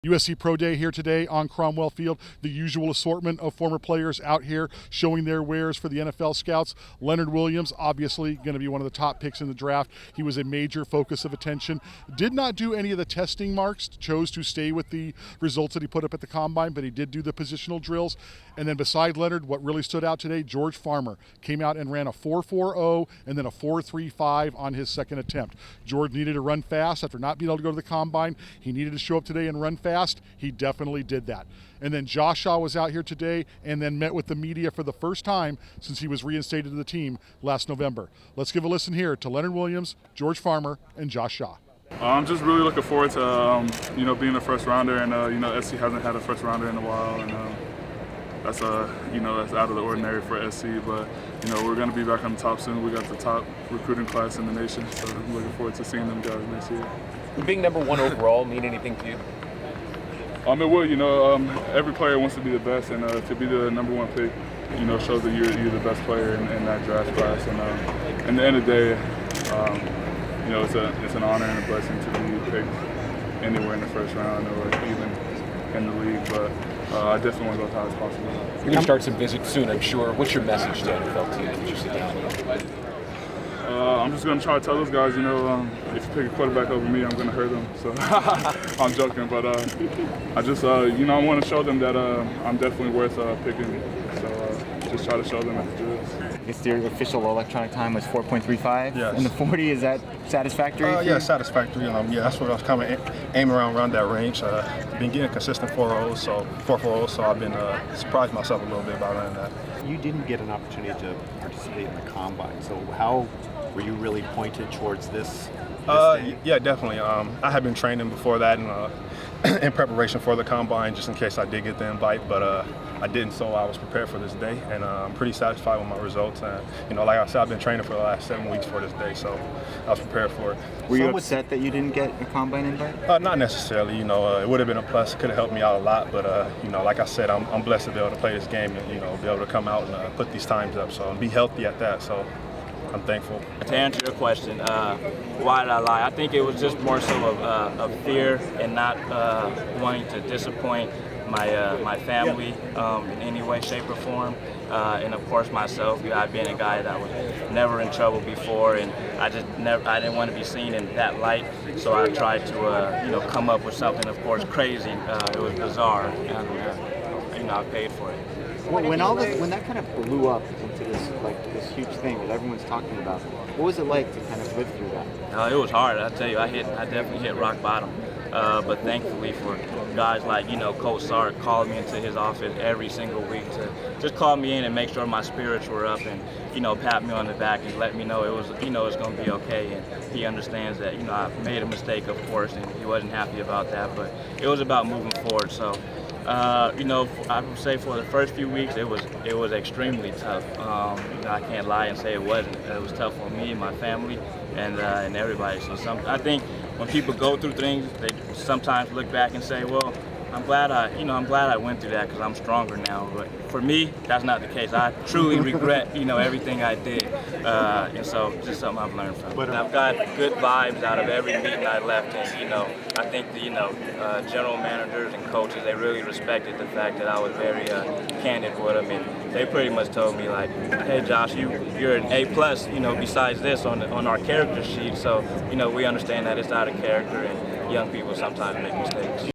USC Pro Day here today on Cromwell Field. The usual assortment of former players out here showing their wares for the NFL scouts. Leonard Williams, obviously going to be one of the top picks in the draft. He was a major focus of attention. Did not do any of the testing marks, chose to stay with the results that he put up at the combine, but he did do the positional drills. And then beside Leonard, what really stood out today, George Farmer came out and ran a 4.40 and then a 4.35 on his second attempt. George needed to run fast after not being able to go to the combine. He needed to show up today and run fast. He definitely did that. And then Josh Shaw was out here today and then met with the media for the first time since he was reinstated to the team last November. Let's give a listen here to Leonard Williams, George Farmer, and Josh Shaw. I'm just really looking forward to being a first rounder, and SC hasn't had a first rounder in a while, and that's that's out of the ordinary for SC. But we're going to be back on the top soon. We got the top recruiting class in the nation, so I'm looking forward to seeing them guys next year. Being number one overall mean anything to you? It will. Every player wants to be the best, and to be the number one pick, shows that you're the best player in that draft class. And at the end of the day, it's an honor and a blessing to be picked anywhere in the first round or even in the league. But I definitely want to go as high as possible. You're going to start some visits soon, I'm sure. What's your message to NFL teams as you sit down? I'm just going to try to tell those guys, if you pick a quarterback over me, I'm going to hurt them. So I'm joking, but I just, I want to show them that I'm definitely worth picking. So just try to show them at the drills. I guess your official electronic time was 4.35. Yes. In the 40, is that satisfactory? Yeah, satisfactory. That's what I was kind of aiming around that range. Been getting consistent 4.40, so I've been surprised myself a little bit by running that. You didn't get an opportunity to participate in the combine, so how were you really pointed towards this day? Yeah, definitely. I had been training before that and in preparation for the combine, just in case I did get the invite, but I didn't, so I was prepared for this day, and I'm pretty satisfied with my results. And like I said, I've been training for the last 7 weeks for this day, so I was prepared for it. Were you upset that you didn't get a combine invite? Not necessarily. It would have been a plus. It could have helped me out a lot, but like I said, I'm blessed to be able to play this game and be able to come out and put these times up, so and be healthy at that. So I'm thankful. To answer your question, why did I lie? I think it was just more so of fear and not wanting to disappoint my family in any way, shape, or form, and of course myself. I've been a guy that was never in trouble before, and I didn't want to be seen in that light. So I tried to come up with something, of course, crazy. It was bizarre, and I paid for it. When that kind of blew up into this huge thing that everyone's talking about, what was it like to kind of live through that? It was hard. I tell you, I definitely hit rock bottom. But thankfully for guys like Coach Sark called me into his office every single week to just call me in and make sure my spirits were up and pat me on the back and let me know it was it's going to be okay. And he understands that I made a mistake, of course, and he wasn't happy about that. But it was about moving forward. So. I would say for the first few weeks it was extremely tough. I can't lie and say it wasn't. It was tough for me and my family and everybody. So I think when people go through things, they sometimes look back and say, well, I'm glad I went through that because I'm stronger now. But for me, that's not the case. I truly regret everything I did, and so just something I've learned from. But I've got good vibes out of every meeting I left, and I think the general managers and coaches, they really respected the fact that I was very candid with them, and they pretty much told me like, hey Josh, you're an A+, besides this on our character sheet. So we understand that it's out of character, and young people sometimes make mistakes.